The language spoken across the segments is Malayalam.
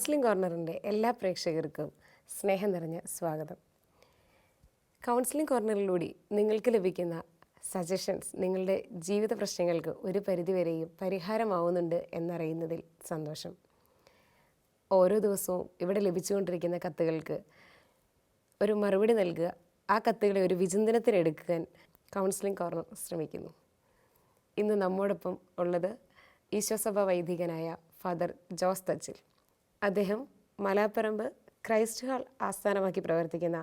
കൗൺസിലിംഗ് കോർണറിൻ്റെ എല്ലാ പ്രേക്ഷകർക്കും സ്നേഹം നിറഞ്ഞ സ്വാഗതം. കൗൺസിലിംഗ് കോർണറിലൂടെ നിങ്ങൾക്ക് ലഭിക്കുന്ന സജഷൻസ് നിങ്ങളുടെ ജീവിത പ്രശ്നങ്ങൾക്ക് ഒരു പരിധിവരെയും പരിഹാരമാവുന്നുണ്ട് എന്നറിയുന്നതിൽ സന്തോഷം. ഓരോ ദിവസവും ഇവിടെ ലഭിച്ചുകൊണ്ടിരിക്കുന്ന കത്തുകൾക്ക് ഒരു മറുപടി നൽകുക, ആ കത്തുകളെ ഒരു വിചിന്തനത്തിനെടുക്കാൻ കൗൺസിലിംഗ് കോർണർ ശ്രമിക്കുന്നു. ഇന്ന് നമ്മോടൊപ്പം ഉള്ളത് ഈശോസഭ വൈദികനായ ഫാദർ ജോസ് തച്ചിൽ. അദ്ദേഹം മലാപ്പറമ്പ് ക്രൈസ്റ്റ് ഹാൾ ആസ്ഥാനമാക്കി പ്രവർത്തിക്കുന്ന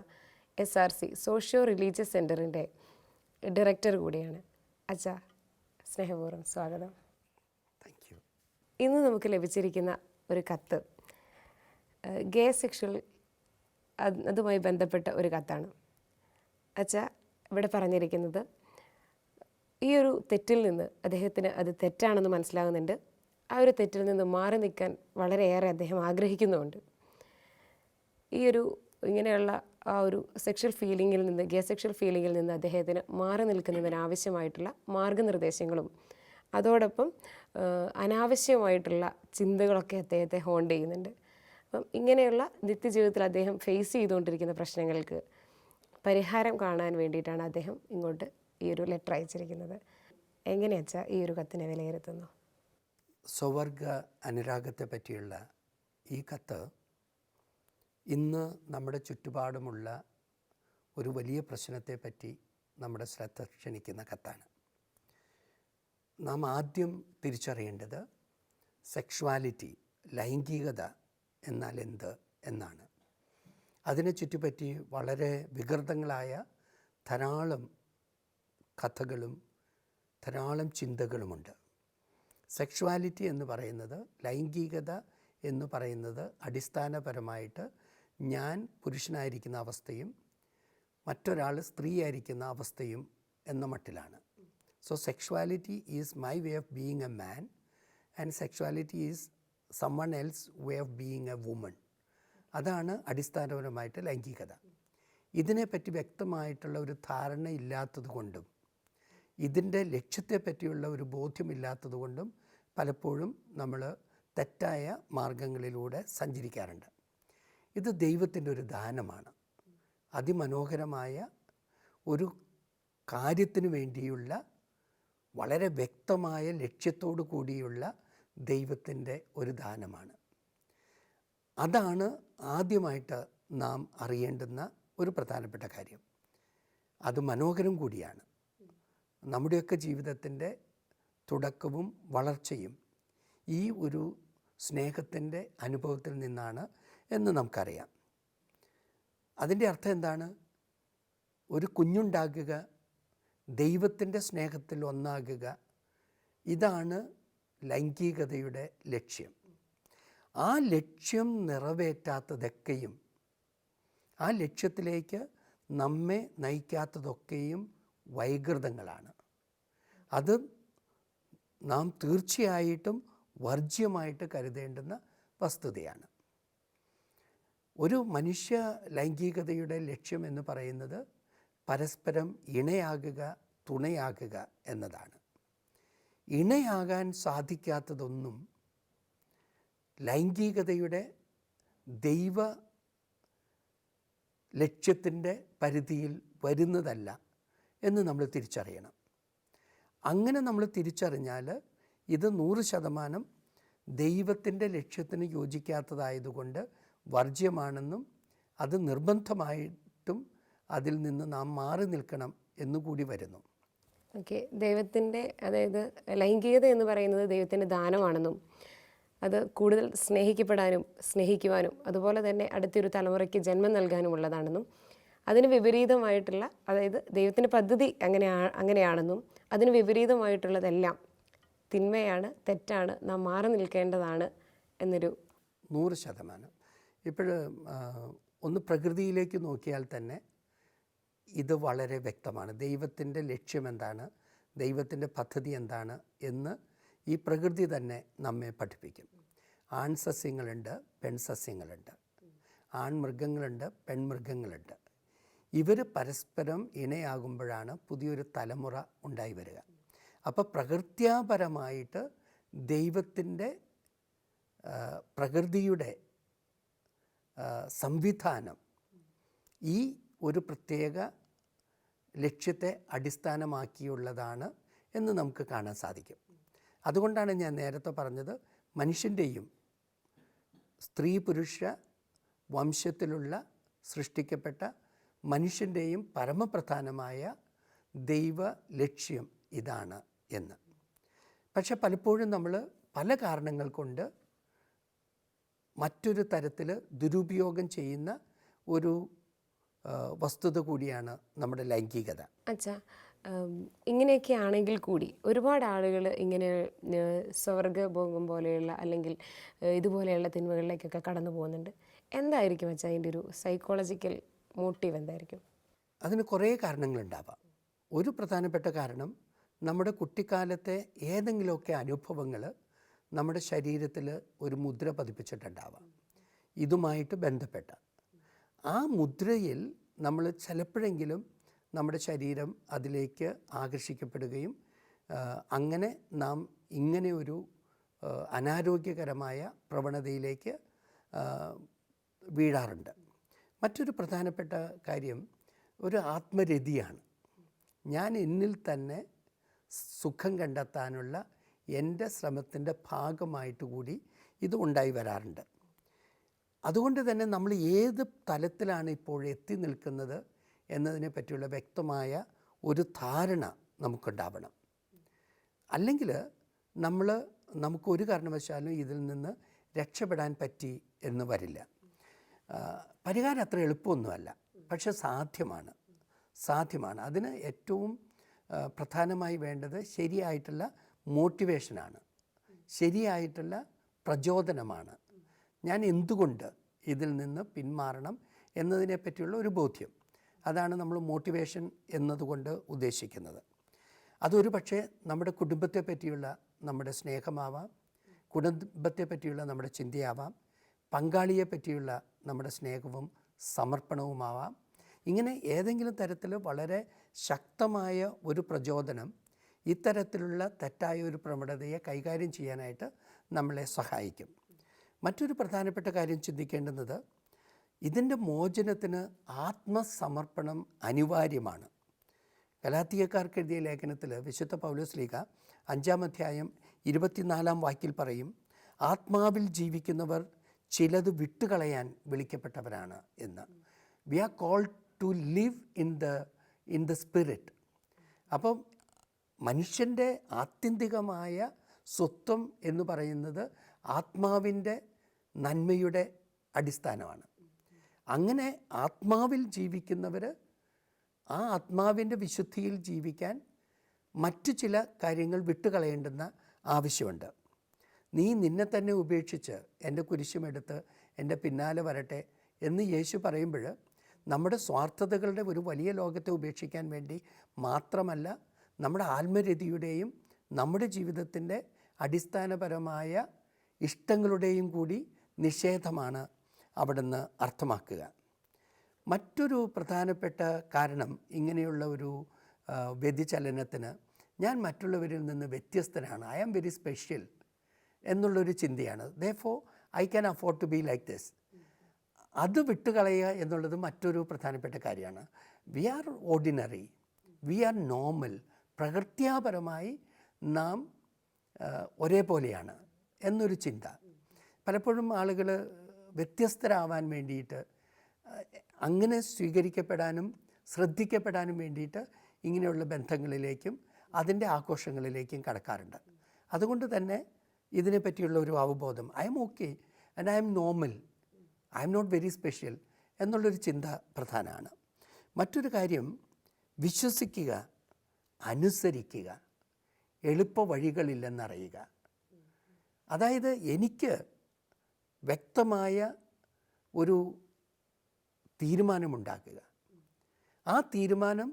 SRC സോഷ്യോ റിലീജിയസ് സെൻറ്ററിൻ്റെ ഡയറക്ടർ കൂടിയാണ്. അച്ഛാ, സ്നേഹപൂർവ്വം സ്വാഗതം. Thank you. ഇന്ന് നമുക്ക് ലഭിച്ചിരിക്കുന്ന ഒരു കത്ത് ഗേ സെക്ഷൽ അതുമായി ബന്ധപ്പെട്ട ഒരു കത്താണ്. അച്ഛാ, ഇവിടെ പറഞ്ഞിരിക്കുന്നത് ഈ ഒരു തെറ്റിൽ നിന്ന് അദ്ദേഹത്തിന് അത് തെറ്റാണെന്ന് മനസ്സിലാകുന്നുണ്ട്. ആ ഒരു തെറ്റിൽ നിന്ന് മാറി നിൽക്കാൻ വളരെയേറെ അദ്ദേഹം ആഗ്രഹിക്കുന്നുമുണ്ട്. ഈ ഒരു ഇങ്ങനെയുള്ള ആ ഒരു സെക്ഷൽ ഫീലിങ്ങിൽ നിന്ന്, ഗേ സെക്ഷൽ ഫീലിങ്ങിൽ നിന്ന് അദ്ദേഹത്തിന് മാറി നിൽക്കുന്നതിന് ആവശ്യമായിട്ടുള്ള മാർഗനിർദ്ദേശങ്ങളും അതോടൊപ്പം അനാവശ്യമായിട്ടുള്ള ചിന്തകളൊക്കെ അദ്ദേഹത്തെ ഹോണ്ട് ചെയ്യുന്നുണ്ട്. അപ്പം ഇങ്ങനെയുള്ള നിത്യജീവിതത്തിൽ അദ്ദേഹം ഫേസ് ചെയ്തുകൊണ്ടിരിക്കുന്ന പ്രശ്നങ്ങൾക്ക് പരിഹാരം കാണാൻ വേണ്ടിയിട്ടാണ് അദ്ദേഹം ഇങ്ങോട്ട് ഈ ഒരു ലെറ്റർ അയച്ചിരിക്കുന്നത്. എങ്ങനെയാച്ചാ ഈ ഒരു കത്തിനെ വിലയിരുത്തുന്നു? സ്വവർഗ അനുരാഗത്തെ പറ്റിയുള്ള ഈ കത്ത് ഇന്ന് നമ്മുടെ ചുറ്റുപാടുമുള്ള ഒരു വലിയ പ്രശ്നത്തെപ്പറ്റി നമ്മുടെ ശ്രദ്ധ ക്ഷണിക്കുന്ന കത്താണ്. നാം ആദ്യം തിരിച്ചറിയേണ്ടത് സെക്ഷുവാലിറ്റി, ലൈംഗികത എന്നാൽ എന്ത് എന്നാണ്. അതിനെ ചുറ്റിപ്പറ്റി വളരെ വികൃതങ്ങളായ ധാരാളം കഥകളും ധാരാളം ചിന്തകളുമുണ്ട്. സെക്ഷുവാലിറ്റി എന്ന് പറയുന്നത്, ലൈംഗികത എന്ന് പറയുന്നത് അടിസ്ഥാനപരമായിട്ട് ഞാൻ പുരുഷനായിരിക്കുന്ന അവസ്ഥയും മറ്റൊരാൾ സ്ത്രീയായിരിക്കുന്ന അവസ്ഥയും എന്ന മട്ടിലാണ്. So sexuality is my way of being a man and sexuality is someone else way of being a woman. അതാണ് അടിസ്ഥാനപരമായിട്ട് ലൈംഗികത. ഇതിനെപ്പറ്റി വ്യക്തമായിട്ടുള്ള ഒരു ധാരണ ഇല്ലാത്തത് കൊണ്ടും ഇതിൻ്റെ ലക്ഷ്യത്തെപ്പറ്റിയുള്ള ഒരു ബോധ്യമില്ലാത്തത് കൊണ്ടും പലപ്പോഴും നമ്മൾ തെറ്റായ മാർഗങ്ങളിലൂടെ സഞ്ചരിക്കാറുണ്ട്. ഇത് ദൈവത്തിൻ്റെ ഒരു ദാനമാണ്. അതിമനോഹരമായ ഒരു കാര്യത്തിനു വേണ്ടിയുള്ള വളരെ വ്യക്തമായ ലക്ഷ്യത്തോടു കൂടിയുള്ള ദൈവത്തിൻ്റെ ഒരു ദാനമാണ്. അതാണ് ആദ്യമായിട്ട് നാം അറിയേണ്ടുന്ന ഒരു പ്രധാനപ്പെട്ട കാര്യം. അത് മനോഹരം കൂടിയാണ്. നമ്മുടെയൊക്കെ ജീവിതത്തിൻ്റെ തുടക്കവും വളർച്ചയും ഈ ഒരു സ്നേഹത്തിൻ്റെ അനുഭവത്തിൽ നിന്നാണ് എന്ന് നമുക്കറിയാം. അതിൻ്റെ അർത്ഥം എന്താണ്? ഒരു കുഞ്ഞുണ്ടാകുക, ദൈവത്തിൻ്റെ സ്നേഹത്തിൽ ഒന്നാകുക, ഇതാണ് ലൈംഗികതയുടെ ലക്ഷ്യം. ആ ലക്ഷ്യം നിറവേറ്റാത്തതൊക്കെയും, ആ ലക്ഷ്യത്തിലേക്ക് നമ്മെ നയിക്കാത്തതൊക്കെയും വൈകൃതങ്ങളാണ്. അത് നാം തീർച്ചയായിട്ടും വർജ്യമായിട്ട് കരുതേണ്ടുന്ന വസ്തുതയാണ്. ഒരു മനുഷ്യ ലൈംഗികതയുടെ ലക്ഷ്യം എന്ന് പറയുന്നത് പരസ്പരം ഇണയാകുക, തുണയാകുക എന്നതാണ്. ഇണയാകാൻ സാധിക്കാത്തതൊന്നും ലൈംഗികതയുടെ ദൈവ ലക്ഷ്യത്തിൻ്റെ പരിധിയിൽ വരുന്നതല്ല എന്ന് നമ്മൾ തിരിച്ചറിയണം. അങ്ങനെ നമ്മൾ തിരിച്ചറിഞ്ഞാൽ ഇത് 100% ദൈവത്തിൻ്റെ ലക്ഷ്യത്തിന് യോജിക്കാത്തതായതുകൊണ്ട് വർജ്യമാണെന്നും അത് നിർബന്ധമായിട്ടും അതിൽ നിന്ന് നാം മാറി നിൽക്കണം എന്നുകൂടി വരുന്നു. ഓക്കെ, ദൈവത്തിൻ്റെ, അതായത് ലൈംഗികത എന്ന് പറയുന്നത് ദൈവത്തിൻ്റെ ദാനമാണെന്നും അത് കൂടുതൽ സ്നേഹിക്കപ്പെടാനും സ്നേഹിക്കുവാനും അതുപോലെ തന്നെ അടുത്തൊരു തലമുറയ്ക്ക് ജന്മം നൽകാനുമുള്ളതാണെന്നും അതിന് വിപരീതമായിട്ടുള്ള, അതായത് ദൈവത്തിൻ്റെ പദ്ധതി അങ്ങനെയാണെന്നും അതിന് വിപരീതമായിട്ടുള്ളതെല്ലാം തിന്മയാണ്, തെറ്റാണ്, നാം മാറി നിൽക്കേണ്ടതാണ് എന്നൊരു 100%. ഇപ്പോൾ ഒന്ന് പ്രകൃതിയിലേക്ക് നോക്കിയാൽ തന്നെ ഇത് വളരെ വ്യക്തമാണ്. ദൈവത്തിൻ്റെ ലക്ഷ്യം എന്താണ്, ദൈവത്തിൻ്റെ പദ്ധതി എന്താണ് എന്ന് ഈ പ്രകൃതി തന്നെ നമ്മെ പഠിപ്പിക്കും. ആൺസസ്യങ്ങളുണ്ട്, പെൺസസ്യങ്ങളുണ്ട്, ആൺമൃഗങ്ങളുണ്ട്, പെൺമൃഗങ്ങളുണ്ട്. ഇവർ പരസ്പരം ഇണയാകുമ്പോഴാണ് പുതിയൊരു തലമുറ ഉണ്ടായി വരിക. അപ്പോൾ പ്രകൃത്യാപരമായിട്ട് ദൈവത്തിൻ്റെ പ്രകൃതിയുടെ സംവിധാനം ഈ ഒരു പ്രത്യേക ലക്ഷ്യത്തെ അടിസ്ഥാനമാക്കിയുള്ളതാണ് എന്ന് നമുക്ക് കാണാൻ സാധിക്കും. അതുകൊണ്ടാണ് ഞാൻ നേരത്തെ പറഞ്ഞത്, മനുഷ്യൻ്റെയും സ്ത്രീ പുരുഷ വംശത്തിലുള്ള സൃഷ്ടിക്കപ്പെട്ട മനുഷ്യൻ്റെയും പരമപ്രധാനമായ ദൈവ ലക്ഷ്യം ഇതാണ് എന്ന്. പക്ഷെ പലപ്പോഴും നമ്മൾ പല കാരണങ്ങൾ കൊണ്ട് മറ്റൊരു തരത്തിൽ ദുരുപയോഗം ചെയ്യുന്ന ഒരു വസ്തുത കൂടിയാണ് നമ്മുടെ ലൈംഗികത. അച്ഛാ, ഇങ്ങനെയൊക്കെ ആണെങ്കിൽ കൂടി ഒരുപാട് ആളുകൾ ഇങ്ങനെ സ്വർഗ്ഗഭോഗം പോലെയുള്ള അല്ലെങ്കിൽ ഇതുപോലെയുള്ള തിന്മകളിലേക്കൊക്കെ കടന്നു പോകുന്നുണ്ട്. എന്തായിരിക്കും അച്ഛാ അതിൻ്റെ ഒരു സൈക്കോളജിക്കൽ മോട്ടീവ് എന്തായിരിക്കും? അതിന് കുറേ കാരണങ്ങളുണ്ടാവാം. ഒരു പ്രധാനപ്പെട്ട കാരണം നമ്മുടെ കുട്ടിക്കാലത്തെ ഏതെങ്കിലുമൊക്കെ അനുഭവങ്ങൾ നമ്മുടെ ശരീരത്തിൽ ഒരു മുദ്ര പതിപ്പിച്ചിട്ടുണ്ടാവാം. ഇതുമായിട്ട് ബന്ധപ്പെട്ട ആ മുദ്രയിൽ നമ്മൾ ചിലപ്പോഴെങ്കിലും നമ്മുടെ ശരീരം അതിലേക്ക് ആകർഷിക്കപ്പെടുകയും അങ്ങനെ നാം ഇങ്ങനെ ഒരു അനാരോഗ്യകരമായ പ്രവണതയിലേക്ക് വീഴാറുണ്ട്. മറ്റൊരു പ്രധാനപ്പെട്ട കാര്യം ഒരു ആത്മരതിയാണ്. ഞാൻ എന്നിൽ തന്നെ സുഖം കണ്ടെത്താനുള്ള എൻ്റെ ശ്രമത്തിൻ്റെ ഭാഗമായിട്ട് കൂടി ഇത് ഉണ്ടായി വരാറുണ്ട്. അതുകൊണ്ട് തന്നെ നമ്മൾ ഏത് തലത്തിലാണ് ഇപ്പോൾ എത്തി നിൽക്കുന്നത് എന്നതിനെ പറ്റിയുള്ള വ്യക്തമായ ഒരു ധാരണ നമുക്കുണ്ടാവണം. അല്ലെങ്കിൽ നമുക്കൊരു കാരണവശാലും ഇതിൽ നിന്ന് രക്ഷപ്പെടാൻ പറ്റി എന്ന് വരില്ല. പരിഹാരം അത്ര എളുപ്പമൊന്നുമല്ല, പക്ഷെ സാധ്യമാണ്. അതിന് ഏറ്റവും പ്രധാനമായി വേണ്ടത് ശരിയായിട്ടുള്ള മോട്ടിവേഷനാണ്, ശരിയായിട്ടുള്ള പ്രചോദനമാണ്. ഞാൻ എന്തുകൊണ്ട് ഇതിൽ നിന്ന് പിന്മാറണം എന്നതിനെ പറ്റിയുള്ള ഒരു ബോധ്യം. അതാണ് നമ്മൾ മോട്ടിവേഷൻ എന്നതുകൊണ്ട് ഉദ്ദേശിക്കുന്നത്. അതൊരു പക്ഷേ നമ്മുടെ കുടുംബത്തെ പറ്റിയുള്ള നമ്മുടെ സ്നേഹമാവാം, കുടുംബത്തെ പറ്റിയുള്ള നമ്മുടെ ചിന്തയാവാം, പങ്കാളിയെ പറ്റിയുള്ള നമ്മുടെ സ്നേഹവും സമർപ്പണവുമാവാം. ഇങ്ങനെ ഏതെങ്കിലും തരത്തിൽ വളരെ ശക്തമായ ഒരു പ്രചോദനം ഇത്തരത്തിലുള്ള തെറ്റായ ഒരു പ്രവണതയെ കൈകാര്യം ചെയ്യാനായിട്ട് നമ്മളെ സഹായിക്കും. മറ്റൊരു പ്രധാനപ്പെട്ട കാര്യം ചിന്തിക്കേണ്ടുന്നത്, ഇതിൻ്റെ മോചനത്തിന് ആത്മസമർപ്പണം അനിവാര്യമാണ്. ഗലാത്യക്കാർക്ക് എഴുതിയ ലേഖനത്തിൽ വിശുദ്ധ പൗലോസ്ലീഹ 5-ാം അധ്യായം 24-ാം വാക്യത്തിൽ പറയും, ആത്മാവിൽ ജീവിക്കുന്നവർ ചിലത് വിട്ടുകളയാൻ വിളിക്കപ്പെട്ടവരാണ് എന്ന്. We are called to live in the spirit. അപ്പം മനുഷ്യൻ്റെ ആത്യന്തികമായ സ്വത്വം എന്ന് പറയുന്നത് ആത്മാവിൻ്റെ നന്മയുടെ അടിസ്ഥാനമാണ്. അങ്ങനെ ആത്മാവിൽ ജീവിക്കുന്നവർ ആ ആത്മാവിൻ്റെ വിശുദ്ധിയിൽ ജീവിക്കാൻ മറ്റു ചില കാര്യങ്ങൾ വിട്ടുകളയേണ്ടുന്ന ആവശ്യമുണ്ട്. നീ നിന്നെ തന്നെ ഉപേക്ഷിച്ച് എൻ്റെ കുരിശുമെടുത്ത് എൻ്റെ പിന്നാലെ വരട്ടെ എന്ന് യേശു പറയുമ്പോൾ നമ്മുടെ സ്വാർത്ഥതകളുടെ ഒരു വലിയ ലോകത്തെ ഉപേക്ഷിക്കാൻ വേണ്ടി മാത്രമല്ല, നമ്മുടെ ആത്മരതിയുടെയും നമ്മുടെ ജീവിതത്തിൻ്റെ അടിസ്ഥാനപരമായ ഇഷ്ടങ്ങളുടെയും കൂടി നിഷേധമാണ് അവിടുന്ന് അർത്ഥമാക്കുക. മറ്റൊരു പ്രധാനപ്പെട്ട കാരണം ഇങ്ങനെയുള്ള ഒരു വ്യതിചലനത്തിന്, ഞാൻ മറ്റുള്ളവരിൽ നിന്ന് വ്യത്യസ്തനാണ്, ഐ ആം വെരി സ്പെഷ്യൽ എന്നുള്ളൊരു ചിന്തയാണ്. Therefore I can afford to be like this. അത് വിട്ടുകളയുക എന്നുള്ളത് മറ്റൊരു പ്രധാനപ്പെട്ട കാര്യമാണ്. We are ordinary, we are normal. പ്രകൃത്യാപരമായി നാം ഒരേപോലെയാണ് എന്നൊരു ചിന്ത. പലപ്പോഴും ആളുകൾ വ്യത്യസ്തരാവാൻ വേണ്ടിയിട്ട്, അങ്ങനെ സ്വീകരിക്കപ്പെടാനും ശ്രദ്ധിക്കപ്പെടാനും വേണ്ടിയിട്ട് ഇങ്ങനെയുള്ള ബന്ധങ്ങളിലേക്കും അതിൻ്റെ ആഘോഷങ്ങളിലേക്കും കടക്കാറുണ്ട്. അതുകൊണ്ട് തന്നെ ഇതിനെപ്പറ്റിയുള്ള ഒരു അവബോധം, I am okay and I am normal, I am not very special എന്നുള്ളൊരു ചിന്ത പ്രധാനമാണ്. മറ്റൊരു കാര്യം, വിശ്വസിക്കുക, അനുസരിക്കുക, എളുപ്പ വഴികളില്ലെന്നറിയുക. അതായത് എനിക്ക് വ്യക്തമായ ഒരു തീരുമാനമുണ്ടാക്കുക. ആ തീരുമാനം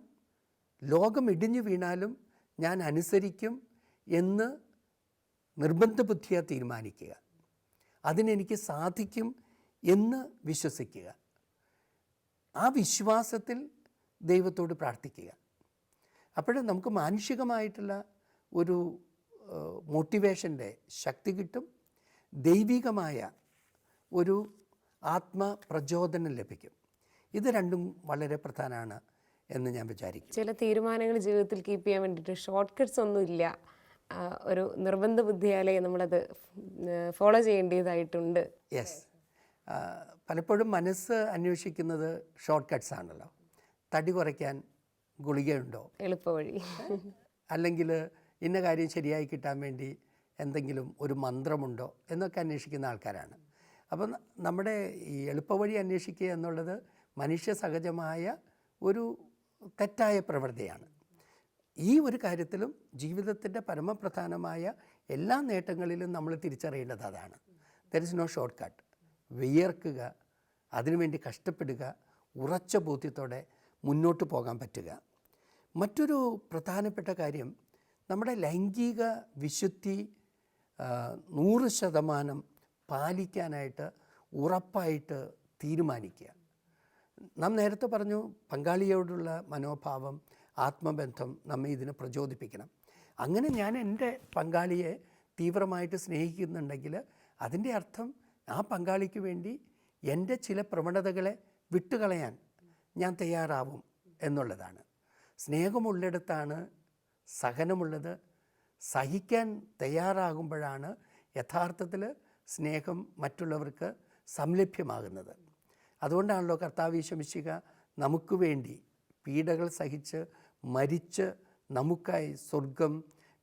ലോകം ഇടിഞ്ഞു വീണാലും ഞാൻ അനുസരിക്കും എന്ന് നിർബന്ധ ബുദ്ധിയാ തീരുമാനിക്കുക. അതിനെനിക്ക് സാധിക്കും എന്ന് വിശ്വസിക്കുക. ആ വിശ്വാസത്തിൽ ദൈവത്തോട് പ്രാർത്ഥിക്കുക. അപ്പോഴും നമുക്ക് മാനുഷികമായിട്ടുള്ള ഒരു മോട്ടിവേഷൻ്റെ ശക്തി കിട്ടും. ദൈവികമായ ഒരു ആത്മപ്രചോദനം ലഭിക്കും. ഇത് രണ്ടും വളരെ പ്രധാനമാണ് എന്ന് ഞാൻ വിചാരിക്കും. ചില തീരുമാനങ്ങൾ ജീവിതത്തിൽ കീപ്പ് ചെയ്യാൻ വേണ്ടിയിട്ട് ഷോർട്ട് കട്ട്സ് ഒന്നുമില്ല. ഒരു നിർബന്ധ ബുദ്ധിയാലേ നമ്മളത് ഫോളോ ചെയ്യേണ്ടതായിട്ടുണ്ട്. യെസ്, പലപ്പോഴും മനസ്സ് അന്വേഷിക്കുന്നത് ഷോർട്ട് കട്ട്സ് ആണല്ലോ. തടി കുറയ്ക്കാൻ ഗുളികയുണ്ടോ, എളുപ്പവഴി, അല്ലെങ്കിൽ ഇന്ന കാര്യം ശരിയായി കിട്ടാൻ വേണ്ടി എന്തെങ്കിലും ഒരു മന്ത്രമുണ്ടോ എന്നൊക്കെ അന്വേഷിക്കുന്ന ആൾക്കാരാണ്. അപ്പം നമ്മുടെ ഈ എളുപ്പവഴി അന്വേഷിക്കുക എന്നുള്ളത് മനുഷ്യ സഹജമായ ഒരു തെറ്റായ പ്രവൃത്തിയാണ്. ഈ ഒരു കാര്യത്തിലും ജീവിതത്തിൻ്റെ പരമപ്രധാനമായ എല്ലാ നേട്ടങ്ങളിലും നമ്മൾ തിരിച്ചറിയേണ്ടത് അതാണ്. There is no shortcut. വിയർക്കുക, അതിനുവേണ്ടി കഷ്ടപ്പെടുക, ഉറച്ച ബോധ്യത്തോടെ മുന്നോട്ട് പോകാൻ പറ്റുക. മറ്റൊരു പ്രധാനപ്പെട്ട കാര്യം, നമ്മുടെ ലൈംഗിക വിശുദ്ധി 100% പാലിക്കാനായിട്ട് ഉറപ്പായിട്ട് തീരുമാനിക്കുക. നാം നേരത്തെ പറഞ്ഞു, പങ്കാളിയോടുള്ള മനോഭാവം, ആത്മബന്ധം നമ്മെ ഇതിന് പ്രചോദിപ്പിക്കണം. അങ്ങനെ ഞാൻ എൻ്റെ പങ്കാളിയെ തീവ്രമായിട്ട് സ്നേഹിക്കുന്നുണ്ടെങ്കിൽ അതിൻ്റെ അർത്ഥം ആ പങ്കാളിക്ക് വേണ്ടി എൻ്റെ ചില പ്രവണതകളെ വിട്ടുകളയാൻ ഞാൻ തയ്യാറാവും എന്നുള്ളതാണ്. സ്നേഹമുള്ളിടത്താണ് സഹനമുള്ളത്. സഹിക്കാൻ തയ്യാറാകുമ്പോഴാണ് യഥാർത്ഥത്തിൽ സ്നേഹം മറ്റുള്ളവർക്ക് സംലഭ്യമാകുന്നത്. അതുകൊണ്ടാണല്ലോ കർത്താവ് ഈശോ മിശിഹ നമുക്ക് വേണ്ടി പീഡകൾ സഹിച്ച് മരിച്ച് നമുക്കായി സ്വർഗം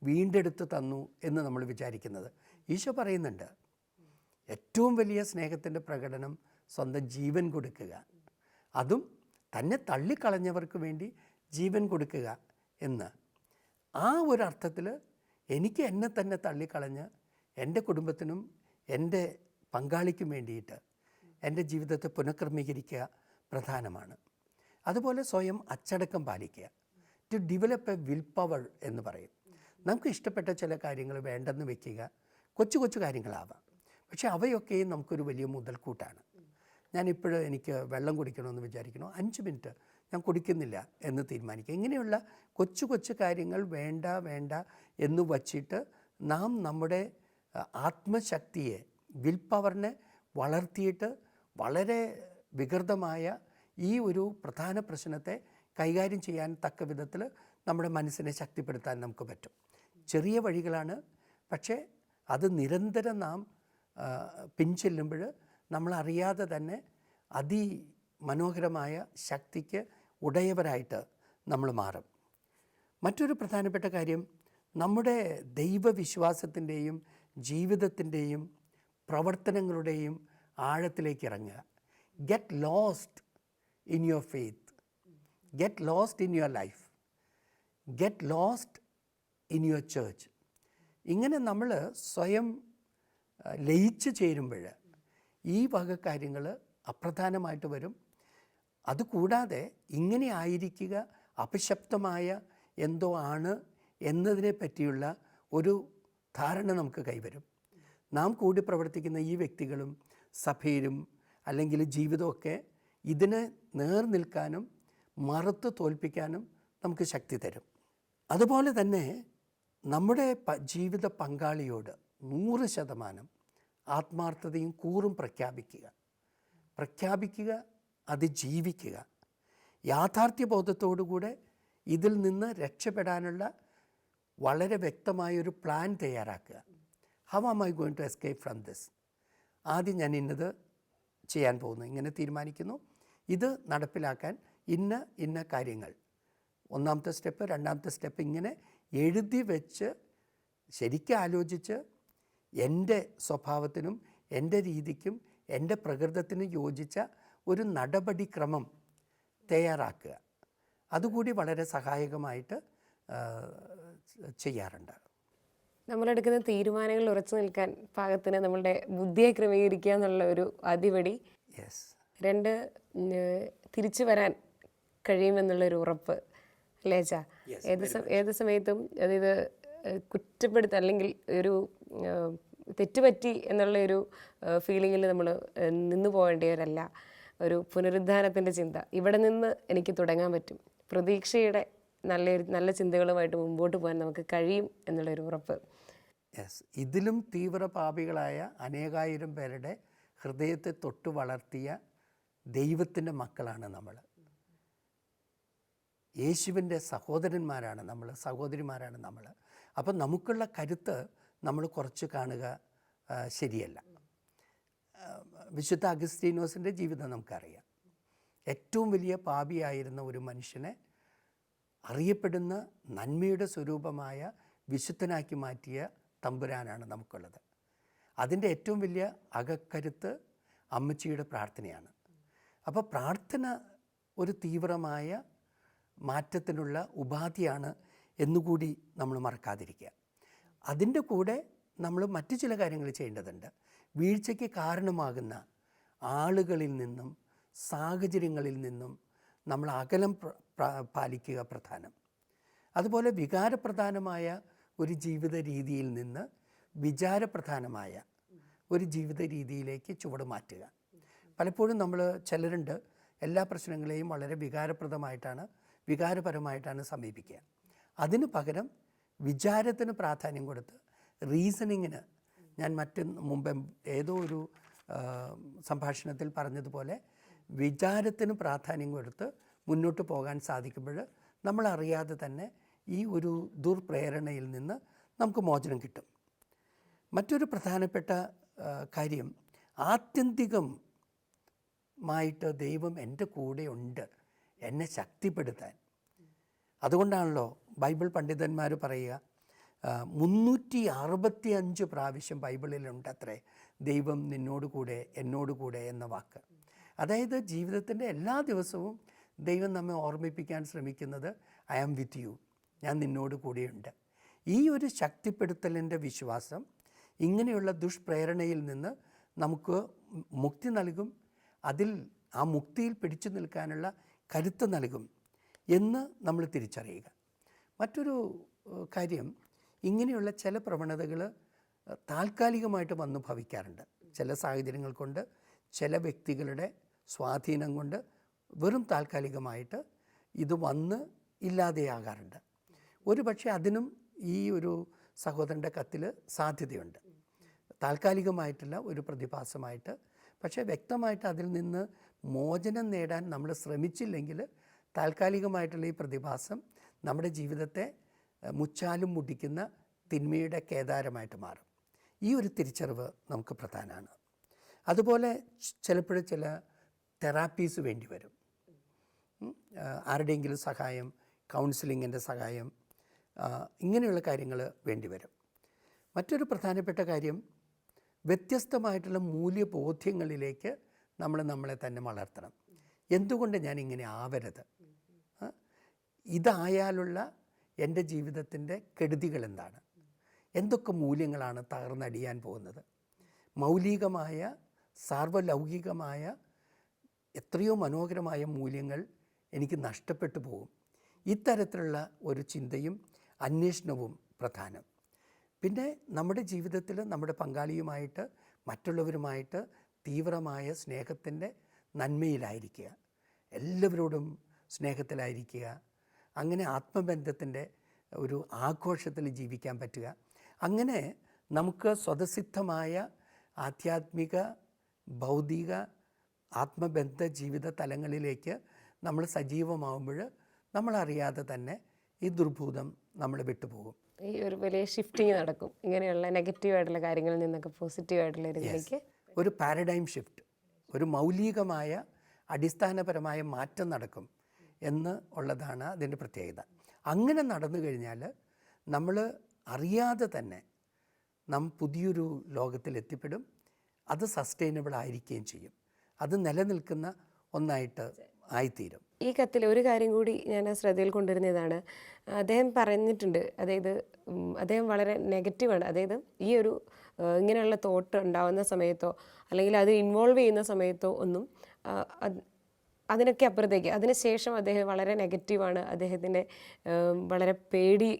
വീണ്ടെടുത്ത് തന്നു എന്ന് നമ്മൾ വിചാരിക്കുന്നത്. ഈശോ പറയുന്നുണ്ട്, ഏറ്റവും വലിയ സ്നേഹത്തിൻ്റെ പ്രകടനം സ്വന്തം ജീവൻ കൊടുക്കുക, അതും തന്നെ തള്ളിക്കളഞ്ഞവർക്ക് വേണ്ടി ജീവൻ കൊടുക്കുക എന്ന്. ആ ഒരു അർത്ഥത്തിൽ എനിക്ക് എന്നെ തന്നെ തള്ളിക്കളഞ്ഞ് എൻ്റെ കുടുംബത്തിനും എൻ്റെ പങ്കാളിക്കും വേണ്ടിയിട്ട് എൻ്റെ ജീവിതത്തെ പുനഃക്രമീകരിക്കുക പ്രധാനമാണ്. അതുപോലെ സ്വയം അച്ചടക്കം പാലിക്കുക. To develop a will power എന്ന് പറയും. നമുക്ക് ഇഷ്ടപ്പെട്ട ചില കാര്യങ്ങൾ വേണ്ടെന്ന് വെക്കുക. കൊച്ചു കൊച്ചു കാര്യങ്ങളാവാം, പക്ഷേ അവയൊക്കെയും നമുക്കൊരു വലിയ മുതൽക്കൂട്ടാണ്. ഞാനിപ്പോഴും എനിക്ക് വെള്ളം കുടിക്കണമെന്ന് വിചാരിക്കണോ, 5 മിനിറ്റ് ഞാൻ കുടിക്കുന്നില്ല എന്ന് തീരുമാനിക്കുക. ഇങ്ങനെയുള്ള കൊച്ചു കൊച്ചു കാര്യങ്ങൾ വേണ്ട വേണ്ട എന്ന് വച്ചിട്ട് നാം നമ്മുടെ ആത്മശക്തിയെ, വിൽ പവറിനെ വളർത്തിയിട്ട് വളരെ വികൃതമായ ഈ ഒരു പ്രധാന പ്രശ്നത്തെ കൈകാര്യം ചെയ്യാൻ തക്ക വിധത്തിൽ നമ്മുടെ മനസ്സിനെ ശക്തിപ്പെടുത്താൻ നമുക്ക് പറ്റും. ചെറിയ വഴികളാണ്, പക്ഷേ അത് നിരന്തരം നാം പിൻചെല്ലുമ്പോൾ നമ്മളറിയാതെ തന്നെ അതിമനോഹരമായ ശക്തിക്ക് ഉടയവരായിട്ട് നമ്മൾ മാറും. മറ്റൊരു പ്രധാനപ്പെട്ട കാര്യം, നമ്മുടെ ദൈവവിശ്വാസത്തിൻ്റെയും ജീവിതത്തിൻ്റെയും പ്രവർത്തനങ്ങളുടെയും ആഴത്തിലേക്ക് ഇറങ്ങുക. Get lost in your faith, get lost in your life, get lost in your church. ഇങ്ങനെ നമ്മൾ സ്വയം ലയിച്ച് ചേരുമ്പോൾ ഈ വക കാര്യങ്ങൾ അപ്രധാനമായിട്ട് വരും. അതുകൂടാതെ ഇങ്ങനെ ആയിരിക്കുക അപശബ്ദമായ എന്തോ ആണ് എന്നതിനെ പറ്റിയുള്ള ഒരു ധാരണ നമുക്ക് കൈവരും. നാം കൂടി പ്രവർത്തിക്കുന്ന ഈ വ്യക്തികളും സഭയിലും അല്ലെങ്കിൽ ജീവിതമൊക്കെ ഇതിനെ നേർനിൽക്കാനും മറുത്ത് തോൽപ്പിക്കാനും നമുക്ക് ശക്തി തരും. അതുപോലെ തന്നെ നമ്മുടെ ജീവിത പങ്കാളിയോട് 100% ആത്മാർത്ഥതയും കൂറും പ്രഖ്യാപിക്കുക, അത് ജീവിക്കുക. യാഥാർത്ഥ്യബോധത്തോടുകൂടെ ഇതിൽ നിന്ന് രക്ഷപ്പെടാനുള്ള വളരെ വ്യക്തമായൊരു പ്ലാൻ തയ്യാറാക്കുക. How am I going to escape from this? ആദ്യം ഞാൻ ഇന്നത് ചെയ്യാൻ പോകുന്നു, ഇങ്ങനെ തീരുമാനിക്കുന്നു. ഇത് നടപ്പിലാക്കാൻ ഇന്ന കാര്യങ്ങൾ, 1ാമത്തെ സ്റ്റെപ്പ്, 2ാമത്തെ സ്റ്റെപ്പ്, ഇങ്ങനെ എഴുതി വെച്ച് ശരിക്കും ആലോചിച്ച് എൻ്റെ സ്വഭാവത്തിനും എൻ്റെ രീതിക്കും എൻ്റെ പ്രകൃതത്തിനും യോജിച്ച ഒരു നടപടിക്രമം തയ്യാറാക്കുക. അതുകൂടി വളരെ സഹായകമായിട്ട് ചെയ്യാറുണ്ട്. നമ്മളെടുക്കുന്ന തീരുമാനങ്ങളിൽ ഉറച്ചു നിൽക്കാൻ പാകത്തിന് നമ്മളുടെ ബുദ്ധിയെ ക്രമീകരിക്കുക എന്നുള്ള ഒരു ആദ്യപടി. യെസ്. 2, തിരിച്ചു വരാൻ കഴിയുമെന്നുള്ളൊരു ഉറപ്പ്, അല്ലേ അച്ഛാ? ഏത് സമയത്തും അതായത് കുറ്റപ്പെടുത്ത അല്ലെങ്കിൽ ഒരു തെറ്റുപറ്റി എന്നുള്ള ഒരു ഫീലിങ്ങിൽ നമ്മൾ നിന്നു പോകേണ്ടവരല്ല. ഒരു പുനരുദ്ധാനത്തിൻ്റെ ചിന്ത, ഇവിടെ നിന്ന് എനിക്ക് തുടങ്ങാൻ പറ്റും, പ്രതീക്ഷയുടെ നല്ല ചിന്തകളുമായിട്ട് മുമ്പോട്ട് പോകാൻ നമുക്ക് കഴിയും എന്നുള്ളൊരു ഉറപ്പ്. യെസ്. ഇതിലും തീവ്ര പാപികളായ അനേകായിരം പേരുടെ ഹൃദയത്തെ തൊട്ട് വളർത്തിയ ദൈവത്തിൻ്റെ മക്കളാണ് നമ്മൾ. യേശുവിൻ്റെ സഹോദരന്മാരാണ് നമ്മൾ, സഹോദരിമാരാണ് നമ്മൾ. അപ്പം നമുക്കുള്ള കരുത്ത് നമ്മൾ കുറച്ച് കാണുക ശരിയല്ല. വിശുദ്ധ അഗസ്തീനോസിൻ്റെ ജീവിതം നമുക്കറിയാം. ഏറ്റവും വലിയ പാപിയായിരുന്ന ഒരു മനുഷ്യനെ അറിയപ്പെടുന്ന നന്മയുടെ സ്വരൂപമായ വിശുദ്ധനാക്കി മാറ്റിയ തമ്പുരാനാണ് നമുക്കുള്ളത്. അതിൻ്റെ ഏറ്റവും വലിയ അകക്കരുത്ത് അമ്മച്ചിയുടെ പ്രാർത്ഥനയാണ്. അപ്പോൾ പ്രാർത്ഥന ഒരു തീവ്രമായ മാറ്റത്തിനുള്ള ഉപാധിയാണ് എന്നുകൂടി നമ്മൾ മറക്കാതിരിക്കുക. അതിൻ്റെ കൂടെ നമ്മൾ മറ്റു ചില കാര്യങ്ങൾ ചെയ്യേണ്ടതുണ്ട്. വീഴ്ചയ്ക്ക് കാരണമാകുന്ന ആളുകളിൽ നിന്നും സാഹചര്യങ്ങളിൽ നിന്നും നമ്മൾ അകലം പാലിക്കുക പ്രധാനം. അതുപോലെ വികാരപ്രധാനമായ ഒരു ജീവിത രീതിയിൽ നിന്ന് വിചാരപ്രധാനമായ ഒരു ജീവിത രീതിയിലേക്ക് ചുവട് മാറ്റുക. പലപ്പോഴും നമ്മൾ ചിലരുണ്ട് എല്ലാ പ്രശ്നങ്ങളെയും വളരെ വികാരപരമായിട്ടാണ് സമീപിക്കുക. അതിന് പകരം വിചാരത്തിന് പ്രാധാന്യം കൊടുത്ത് റീസണിങ്ങിന്, ഞാൻ മുമ്പ് ഏതോ ഒരു സംഭാഷണത്തിൽ പറഞ്ഞതുപോലെ വിചാരത്തിന് പ്രാധാന്യം കൊടുത്ത് മുന്നോട്ട് പോകാൻ സാധിക്കുമ്പോൾ നമ്മളറിയാതെ തന്നെ ഈ ഒരു ദുർപ്രേരണയിൽ നിന്ന് നമുക്ക് മോചനം കിട്ടും. മറ്റൊരു പ്രധാനപ്പെട്ട കാര്യം, ആത്യന്തികമായിട്ട് ദൈവം എൻ്റെ കൂടെ ഉണ്ട് എന്നെ ശക്തിപ്പെടുത്താൻ. അതുകൊണ്ടാണല്ലോ ബൈബിൾ പണ്ഡിതന്മാർ പറയുക 365 പ്രാവശ്യം ബൈബിളിലുണ്ട് അത്രേ ദൈവം നിന്നോട് കൂടെ എന്നോട് കൂടെ എന്ന വാക്ക്. അതായത് ജീവിതത്തിൻ്റെ എല്ലാ ദിവസവും ദൈവം നമ്മെ ഓർമ്മിപ്പിക്കാൻ ശ്രമിക്കുന്നത് ഐ ആം വിത്ത് യു, ഞാൻ നിന്നോട് കൂടെയുണ്ട്. ഈ ഒരു ശക്തിപ്പെടുത്തലിൻ്റെ വിശ്വാസം ഇങ്ങനെയുള്ള ദുഷ്പ്രേരണയിൽ നിന്ന് നമുക്ക് മുക്തി നൽകും. ആ മുക്തിയിൽ പിടിച്ചു നിൽക്കാനുള്ള കരുത്ത് നൽകും എന്ന് നമ്മൾ തിരിച്ചറിയുക. മറ്റൊരു കാര്യം, ഇങ്ങനെയുള്ള ചില പ്രവണതകൾ താൽക്കാലികമായിട്ട് വന്നു ഭവിക്കാറുണ്ട്. ചില സാഹചര്യങ്ങൾ കൊണ്ട്, ചില വ്യക്തികളുടെ സ്വാധീനം കൊണ്ട് വെറും താൽക്കാലികമായിട്ട് ഇത് വന്ന് ഇല്ലാതെയാകാറുണ്ട്. ഒരു പക്ഷേ അതിനും ഈ ഒരു സഹോദരൻ്റെ കത്തിൽ സാധ്യതയുണ്ട്. താൽക്കാലികമായിട്ടുള്ള ഒരു പ്രതിഭാസമായിട്ട്, പക്ഷേ വ്യക്തമായിട്ട് അതിൽ നിന്ന് മോചനം നേടാൻ നമ്മൾ ശ്രമിച്ചില്ലെങ്കിൽ താൽക്കാലികമായിട്ടുള്ള ഈ പ്രതിഭാസം നമ്മുടെ ജീവിതത്തെ മുച്ചാലും മുടിക്കുന്ന തിന്മയുടെ കേദാരമായിട്ട് മാറും. ഈ ഒരു തിരിച്ചറിവ് നമുക്ക് പ്രധാനമാണ്. അതുപോലെ ചിലപ്പോഴും ചില തെറാപ്പീസ് വേണ്ടി വരും. ആരുടെയെങ്കിലും സഹായം, കൗൺസിലിങ്ങിൻ്റെ സഹായം, ഇങ്ങനെയുള്ള കാര്യങ്ങൾ വേണ്ടി വരും. മറ്റൊരു പ്രധാനപ്പെട്ട കാര്യം, വ്യത്യസ്തമായിട്ടുള്ള മൂല്യബോധ്യങ്ങളിലേക്ക് നമ്മളെ തന്നെ വളർത്തണം. എന്തുകൊണ്ട് ഞാൻ ഇങ്ങനെ ആവരുത്, ഇതായാലുള്ള എൻ്റെ ജീവിതത്തിൻ്റെ കെടുതികൾ എന്താണ്, എന്തൊക്കെ മൂല്യങ്ങളാണ് തകർന്നടിയാൻ പോകുന്നത്, മൗലികമായ സാർവലൗകികമായ എത്രയോ മനോഹരമായ മൂല്യങ്ങൾ എനിക്ക് നഷ്ടപ്പെട്ടു പോകും. ഇത്തരത്തിലുള്ള ഒരു ചിന്തയും അന്വേഷണവും പ്രധാനം. പിന്നെ നമ്മുടെ ജീവിതത്തിൽ നമ്മുടെ പങ്കാളിയുമായിട്ട്, മറ്റുള്ളവരുമായിട്ട് തീവ്രമായ സ്നേഹത്തിൻ്റെ നന്മയിലായിരിക്കുക, എല്ലാവരോടും സ്നേഹത്തിലായിരിക്കുക, അങ്ങനെ ആത്മബന്ധത്തിൻ്റെ ഒരു ആഘോഷത്തിൽ ജീവിക്കാൻ പറ്റുക. അങ്ങനെ നമുക്ക് സ്വതസിദ്ധമായ ആധ്യാത്മിക, ഭൗതിക, ആത്മബന്ധ ജീവിത തലങ്ങളിലേക്ക് നമ്മൾ സജീവമാകുമ്പോൾ നമ്മളറിയാതെ തന്നെ ഈ ദുർഭൂതം നമ്മൾ വിട്ടുപോകും. ഈ ഒരു വലിയ ഷിഫ്റ്റിങ് നടക്കും, ഇങ്ങനെയുള്ള നെഗറ്റീവായിട്ടുള്ള കാര്യങ്ങളിൽ നിന്നൊക്കെ പോസിറ്റീവായിട്ടുള്ള രീതിയിലേക്ക് ഒരു പാരഡൈം ഷിഫ്റ്റ്, ഒരു മൗലികമായ അടിസ്ഥാനപരമായ മാറ്റം നടക്കും എന്ന് ഉള്ളതാണ് അതിൻ്റെ പ്രത്യേകത. അങ്ങനെ നടന്നു കഴിഞ്ഞാൽ നമ്മൾ അറിയാതെ തന്നെ പുതിയൊരു ലോകത്തിൽ എത്തിപ്പെടും. അത് സസ്റ്റൈനബിൾ ആയിരിക്കുകയും ചെയ്യും. അത് നിലനിൽക്കുന്ന ഒന്നായിട്ട് ആയിത്തീരും. ഈ കത്തിൽ ഒരു കാര്യം കൂടി ഞാൻ ശ്രദ്ധയിൽ കൊണ്ടുവരുന്നതാണ്, അദ്ദേഹം പറഞ്ഞിട്ടുണ്ട്, അതായത് അദ്ദേഹം വളരെ നെഗറ്റീവാണ്. അതായത് ഈ ഒരു ഇങ്ങനെയുള്ള തോട്ട് ഉണ്ടാകുന്ന സമയത്തോ അല്ലെങ്കിൽ അത് ഇൻവോൾവ് ചെയ്യുന്ന സമയത്തോ ഒന്നും അതിനൊക്കെ അപ്പുറത്തേക്ക് അതിനുശേഷം അദ്ദേഹം വളരെ നെഗറ്റീവാണ്, അദ്ദേഹത്തിൻ്റെ വളരെ പേടി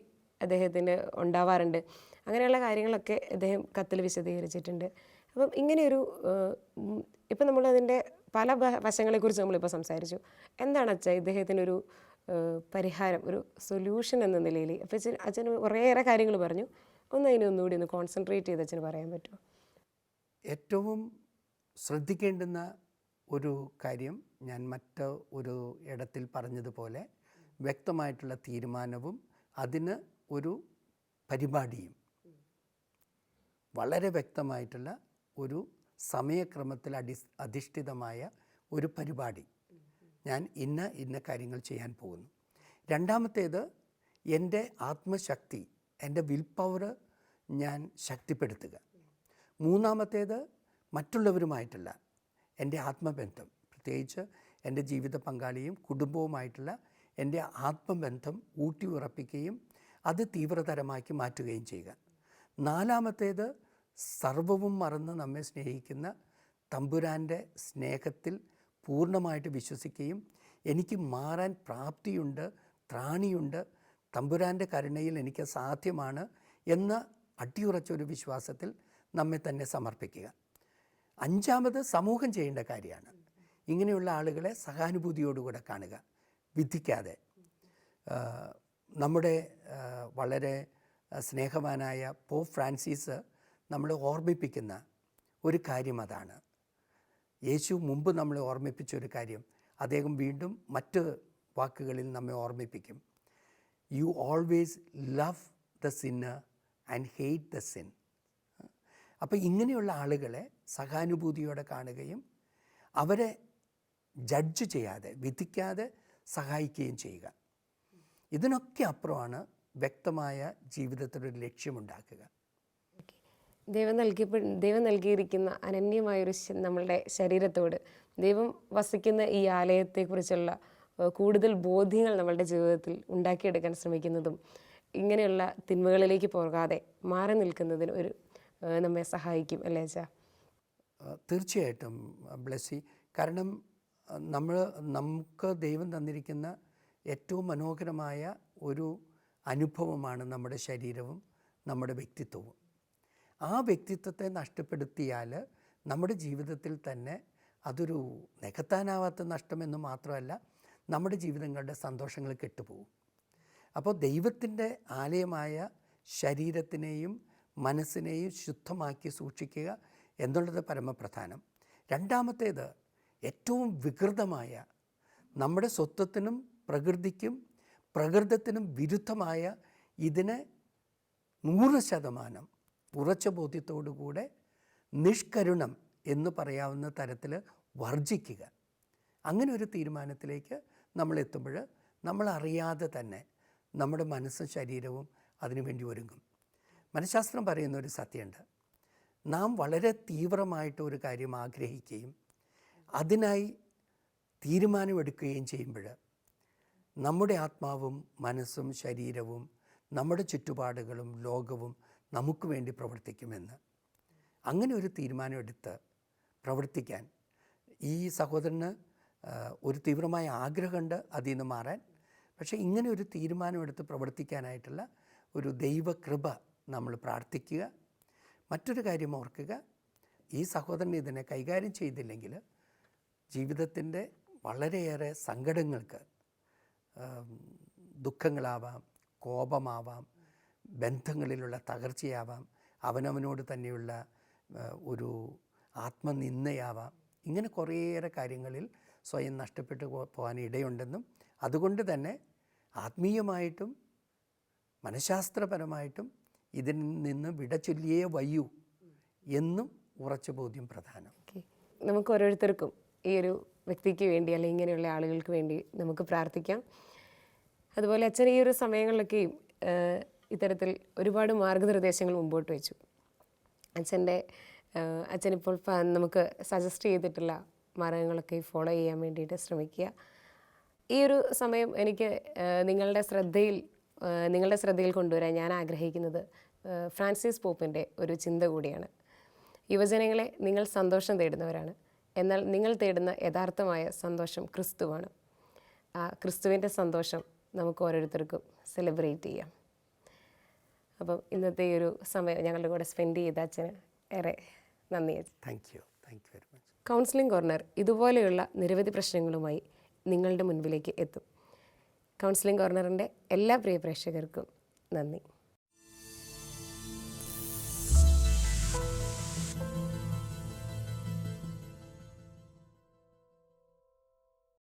അദ്ദേഹത്തിന് ഉണ്ടാവാറുണ്ട്. അങ്ങനെയുള്ള കാര്യങ്ങളൊക്കെ അദ്ദേഹം കത്തിൽ വിശദീകരിച്ചിട്ടുണ്ട്. അപ്പം ഇങ്ങനെയൊരു ഇപ്പം നമ്മളതിൻ്റെ പല വശങ്ങളെക്കുറിച്ച് നമ്മളിപ്പോൾ സംസാരിച്ചു. എന്താണ് അച്ഛാ ഇദ്ദേഹത്തിനൊരു പരിഹാരം, ഒരു സൊല്യൂഷൻ എന്ന നിലയിൽ? അപ്പം അച്ഛന് കുറേയേറെ കാര്യങ്ങൾ പറഞ്ഞു, ഒന്നുകൂടി ഒന്ന് കോൺസെൻട്രേറ്റ് ചെയ്ത് അച്ഛന് പറയാൻ പറ്റുമോ? ഏറ്റവും ശ്രദ്ധിക്കേണ്ടുന്ന ഒരു കാര്യം ഞാൻ ഒരു ഇടത്തിൽ പറഞ്ഞതുപോലെ വ്യക്തമായിട്ടുള്ള തീരുമാനവും അതിന് ഒരു പരിപാടിയും, വളരെ വ്യക്തമായിട്ടുള്ള ഒരു സമയക്രമത്തിൽ അധിഷ്ഠിതമായ ഒരു പരിപാടി. ഞാൻ ഇന്ന കാര്യങ്ങൾ ചെയ്യാൻ പോകുന്നു. രണ്ടാമത്തേത്, എൻ്റെ ആത്മശക്തി, എൻ്റെ വിൽ പവർ ഞാൻ ശക്തിപ്പെടുത്തുക. മൂന്നാമത്തേത്, മറ്റുള്ളവരുമായിട്ടുള്ള എൻ്റെ ആത്മബന്ധം, പ്രത്യേകിച്ച് എൻ്റെ ജീവിത പങ്കാളിയും കുടുംബവുമായിട്ടുള്ള എൻ്റെ ആത്മബന്ധം ഊട്ടി ഉറപ്പിക്കുകയും അത് തീവ്രതരമാക്കി മാറ്റുകയും ചെയ്യുക. നാലാമത്തേത്, സർവവും മറന്ന് നമ്മെ സ്നേഹിക്കുന്ന തമ്പുരാൻ്റെ സ്നേഹത്തിൽ പൂർണ്ണമായിട്ട് വിശ്വസിക്കുകയും എനിക്ക് മാറാൻ പ്രാപ്തിയുണ്ട്, ത്രാണിയുണ്ട്, തമ്പുരാൻ്റെ കരുണയിൽ എനിക്ക് സാധ്യമാണ് എന്ന അടിയുറച്ചൊരു വിശ്വാസത്തിൽ നമ്മെ തന്നെ സമർപ്പിക്കുക. അഞ്ചാമത്, സമൂഹം ചെയ്യേണ്ട കാര്യമാണ്. ഇങ്ങനെയുള്ള ആളുകളെ സഹാനുഭൂതിയോടുകൂടെ കാണുക, വിധിക്കാതെ. നമ്മുടെ വളരെ സ്നേഹവാനായ പോപ്പ് ഫ്രാൻസിസ് നമ്മളെ ഓർമ്മിപ്പിക്കുന്ന ഒരു കാര്യം അതാണ്. യേശു മുമ്പ് നമ്മളെ ഓർമ്മിപ്പിച്ച ഒരു കാര്യം അദ്ദേഹം വീണ്ടും മറ്റ് വാക്കുകളിൽ നമ്മെ ഓർമ്മിപ്പിക്കും. You always love the sinner and hate the sin. അപ്പോൾ ഇങ്ങനെയുള്ള ആളുകളെ സഹാനുഭൂതിയോടെ കാണുകയും അവരെ ജഡ്ജ് ചെയ്യാതെ, വിധിക്കാതെ സഹായിക്കുകയും ചെയ്യുക. ഇതിനൊക്കെ അപ്പുറമാണ് വ്യക്തമായ ജീവിതത്തിലൊരു ലക്ഷ്യമുണ്ടാക്കുക. ദൈവം നൽകിയിരിക്കുന്ന അനന്യമായൊരു നമ്മളുടെ ശരീരത്തോട്, ദൈവം വസിക്കുന്ന ഈ ആലയത്തെക്കുറിച്ചുള്ള കൂടുതൽ ബോധ്യങ്ങൾ നമ്മളുടെ ജീവിതത്തിൽ ഉണ്ടാക്കിയെടുക്കാൻ ശ്രമിക്കുന്നതും ഇങ്ങനെയുള്ള തിന്മകളിലേക്ക് പോകാതെ മാറി നിൽക്കുന്നതിന് നമ്മെ സഹായിക്കും അല്ലേ അച്ഛാ? തീർച്ചയായിട്ടും ബ്ലെസ്സി. കാരണം നമുക്ക് ദൈവം തന്നിരിക്കുന്ന ഏറ്റവും മനോഹരമായ ഒരു അനുഭവമാണ് നമ്മുടെ ശരീരവും നമ്മുടെ വ്യക്തിത്വവും. ആ വ്യക്തിത്വത്തെ നഷ്ടപ്പെടുത്തിയാൽ നമ്മുടെ ജീവിതത്തിൽ തന്നെ അതൊരു നികത്താനാവാത്ത നഷ്ടമെന്ന് മാത്രമല്ല, നമ്മുടെ ജീവിതങ്ങളുടെ സന്തോഷങ്ങൾ കെട്ടുപോകും. അപ്പോൾ ദൈവത്തിൻ്റെ ആലയമായ ശരീരത്തിനെയും മനസ്സിനെയും ശുദ്ധമാക്കി സൂക്ഷിക്കുക എന്നുള്ളത് പരമപ്രധാനം. രണ്ടാമത്തേത്, ഏറ്റവും വികൃതമായ നമ്മുടെ സ്വത്വത്തിനും പ്രകൃതിക്കും പ്രകൃതത്തിനും വിരുദ്ധമായ ഇതിനെ 100% ഉറച്ച ബോധ്യത്തോടുകൂടെ നിഷ്കരുണം എന്ന് പറയാവുന്ന തരത്തിൽ വർജിക്കുക. അങ്ങനെ ഒരു തീരുമാനത്തിലേക്ക് നമ്മൾ എത്തുമ്പോൾ നമ്മളറിയാതെ തന്നെ നമ്മുടെ മനസ്സും ശരീരവും അതിനുവേണ്ടി ഒരുങ്ങും. മനഃശാസ്ത്രം പറയുന്ന ഒരു സത്യമുണ്ട്. നാം വളരെ തീവ്രമായിട്ട് ഒരു കാര്യം ആഗ്രഹിക്കുകയും അതിനായി തീരുമാനമെടുക്കുകയും ചെയ്യുമ്പോൾ നമ്മുടെ ആത്മാവും മനസ്സും ശരീരവും നമ്മുടെ ചുറ്റുപാടുകളും ലോകവും നമുക്ക് വേണ്ടി പ്രവർത്തിക്കുമെന്ന്. അങ്ങനെ ഒരു തീരുമാനമെടുത്ത് പ്രവർത്തിക്കാൻ ഈ സഹോദരന് ഒരു തീവ്രമായ ആഗ്രഹമുണ്ട് അതിൽ നിന്ന് മാറാൻ. പക്ഷേ ഇങ്ങനെ ഒരു തീരുമാനമെടുത്ത് പ്രവർത്തിക്കാനായിട്ടുള്ള ഒരു ദൈവകൃപ നമ്മൾ പ്രാർത്ഥിക്കുക. മറ്റൊരു കാര്യം ഓർക്കുക, ഈ സഹോദരൻ ഇതിനെ കൈകാര്യം ചെയ്തില്ലെങ്കിൽ ജീവിതത്തിൻ്റെ വളരെയേറെ സങ്കടങ്ങൾക്ക്, ദുഃഖങ്ങളാവാം, കോപമാവാം, ബന്ധങ്ങളിലുള്ള തകർച്ചയാവാം, അവനവനോട് തന്നെയുള്ള ഒരു ആത്മനിന്ദയാവാം, ഇങ്ങനെ കുറേയേറെ കാര്യങ്ങളിൽ സ്വയം നഷ്ടപ്പെട്ടു പോകാൻ ഇടയുണ്ടെന്നും അതുകൊണ്ട് തന്നെ ആത്മീയമായിട്ടും മനഃശാസ്ത്രപരമായിട്ടും ഇതിൽ നിന്ന് വിട ചൊല്ലിയേ വയ്യൂ എന്നും ഉറച്ച ബോധ്യം പ്രധാനം. നമുക്ക് ഓരോരുത്തർക്കും ഈ ഒരു വ്യക്തിക്ക് വേണ്ടി അല്ലെങ്കിൽ ഇങ്ങനെയുള്ള ആളുകൾക്ക് വേണ്ടി നമുക്ക് പ്രാർത്ഥിക്കാം. അതുപോലെ അച്ഛൻ ഈ ഒരു സമയങ്ങളിലൊക്കെയും ഇത്തരത്തിൽ ഒരുപാട് മാർഗനിർദ്ദേശങ്ങൾ മുമ്പോട്ട് വെച്ചു. അച്ഛനിപ്പോൾ നമുക്ക് സജസ്റ്റ് ചെയ്തിട്ടുള്ള മാർഗങ്ങളൊക്കെ ഫോളോ ചെയ്യാൻ വേണ്ടിയിട്ട് ശ്രമിക്കുക. ഈ ഒരു സമയം എനിക്ക് നിങ്ങളുടെ ശ്രദ്ധയിൽ കൊണ്ടുവരാൻ ഞാൻ ആഗ്രഹിക്കുന്നത് ഫ്രാൻസിസ് പോപ്പിൻ്റെ ഒരു ചിന്ത കൂടിയാണ്. യുവജനങ്ങളെ, നിങ്ങൾ സന്തോഷം തേടുന്നവരാണ്, എന്നാൽ നിങ്ങൾ തേടുന്ന യഥാർത്ഥമായ സന്തോഷം ക്രിസ്തുവാണ്. ആ ക്രിസ്തുവിൻ്റെ സന്തോഷം നമുക്ക് ഓരോരുത്തർക്കും സെലിബ്രേറ്റ് ചെയ്യാം. അപ്പം ഇന്നത്തെ ഈ ഒരു സമയം ഞങ്ങളുടെ കൂടെ സ്പെൻഡ് ചെയ്ത അച്ഛന് ഏറെ നന്ദി. Thank you very much. Counselling corner ഇതുപോലെയുള്ള നിരവധി പ്രശ്നങ്ങളുമായി നിങ്ങളുടെ മുൻപിലേക്ക് എത്തും. കൗൺസിലിംഗ് കോർണറിൻ്റെ എല്ലാ പ്രിയ പ്രേക്ഷകർക്കും നന്ദി.